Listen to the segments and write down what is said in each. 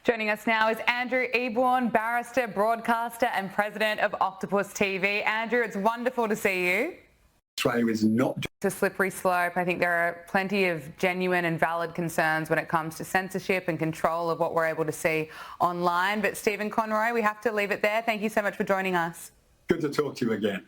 Joining us now is Andrew Eborn, barrister, broadcaster and president of Octopus TV. Andrew, it's wonderful to see you. Australia is not... It's a slippery slope. I think there are plenty of genuine and valid concerns when it comes to censorship and control of what we're able to see online. But Stephen Conroy, we have to leave it there. Thank you so much for joining us. Good to talk to you again.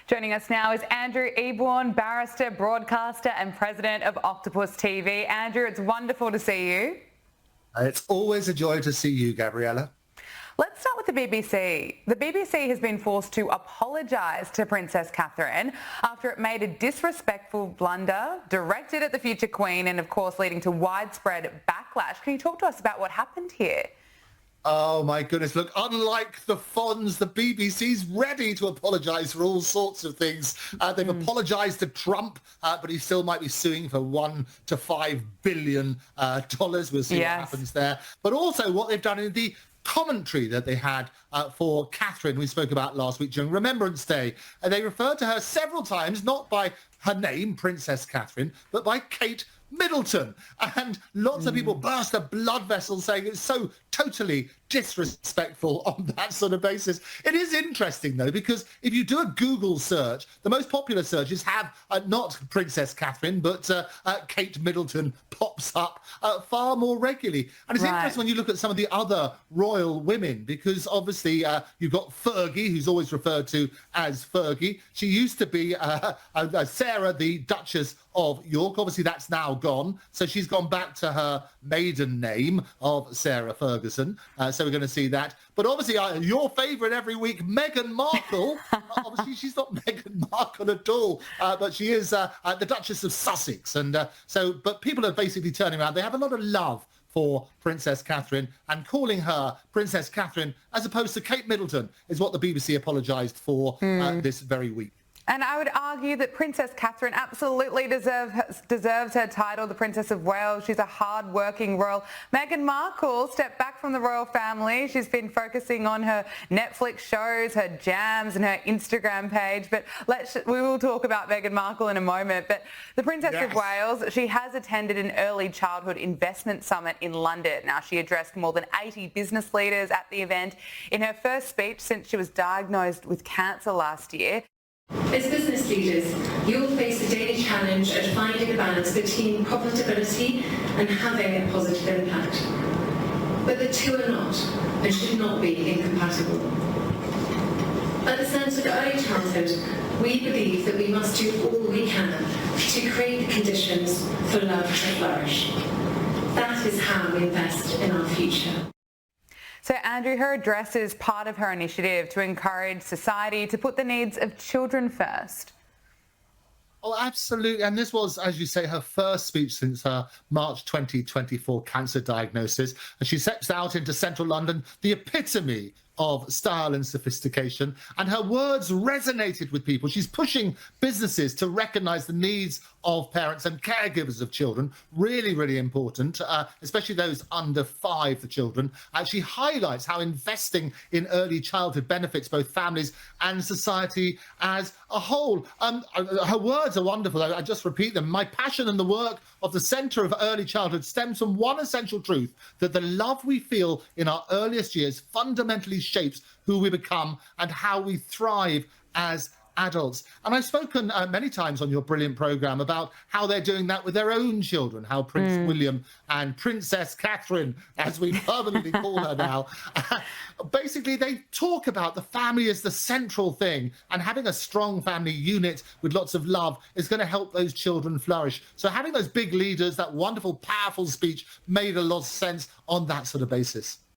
Joining us now is Andrew Eborn, barrister, broadcaster and president of Octopus TV. Andrew, it's wonderful to see you. It's always a joy to see you, Gabriella. Let's start with the BBC. The BBC has been forced to apologise to Princess Catherine after it made a disrespectful blunder directed at the future Queen and, of course, leading to widespread backlash. Can you talk to us about what happened here? Oh, my goodness. Look, unlike the Fonz, the BBC's ready to apologise for all sorts of things. They've apologised to Trump, but he still might be suing for $1 to $5 billion. We'll see what happens there. But also what they've done in the commentary that they had for Catherine, we spoke about last week during Remembrance Day. They referred to her several times, not by her name, Princess Catherine, but by Kate Middleton. And lots of people burst a blood vessel saying it's so totally disrespectful on that sort of basis. It is interesting, though, because if you do a Google search, the most popular searches have not Princess Catherine, but Kate Middleton pops up far more regularly. And it's interesting when you look at some of the other royal women, because obviously you've got Fergie, who's always referred to as Fergie. She used to be Sarah, the Duchess of York. Obviously, that's now gone. So she's gone back to her maiden name of Sarah Ferguson. So we're going to see that. But obviously, your favourite every week, Meghan Markle. Obviously, she's not Meghan Markle at all, but she is the Duchess of Sussex. And but people are basically turning around. They have a lot of love for Princess Catherine, and calling her Princess Catherine as opposed to Kate Middleton is what the BBC apologised for this very week. And I would argue that Princess Catherine absolutely deserves her title, the Princess of Wales. She's a hard-working royal. Meghan Markle stepped back from the royal family. She's been focusing on her Netflix shows, her jams and her Instagram page. But we will talk about Meghan Markle in a moment. But the Princess of Wales, she has attended an early childhood investment summit in London. Now, she addressed more than 80 business leaders at the event in her first speech since she was diagnosed with cancer last year. As business leaders, you will face a daily challenge at finding a balance between profitability and having a positive impact. But the two are not and should not be incompatible. At the Centre for Early Childhood, we believe that we must do all we can to create the conditions for love to flourish. That is how we invest in our future. So, Andrew, her address is part of her initiative to encourage society to put the needs of children first. Oh, absolutely. And this was, as you say, her first speech since her March 2024 cancer diagnosis. And she steps out into central London, the epitome of style and sophistication, and her words resonated with people. She's pushing businesses to recognise the needs of parents and caregivers of children. Really, really important, especially those under 5, the children. She highlights how investing in early childhood benefits both families and society as a whole. Her words are wonderful. I just repeat them. My passion and the work of the Centre of Early Childhood stems from one essential truth, that the love we feel in our earliest years fundamentally shapes who we become and how we thrive as adults. And I've spoken many times on your brilliant programme about how they're doing that with their own children, how Prince William and Princess Catherine, as we permanently call her now, basically they talk about the family as the central thing, and having a strong family unit with lots of love is going to help those children flourish. So having those big leaders, that wonderful, powerful speech made a lot of sense on that sort of basis.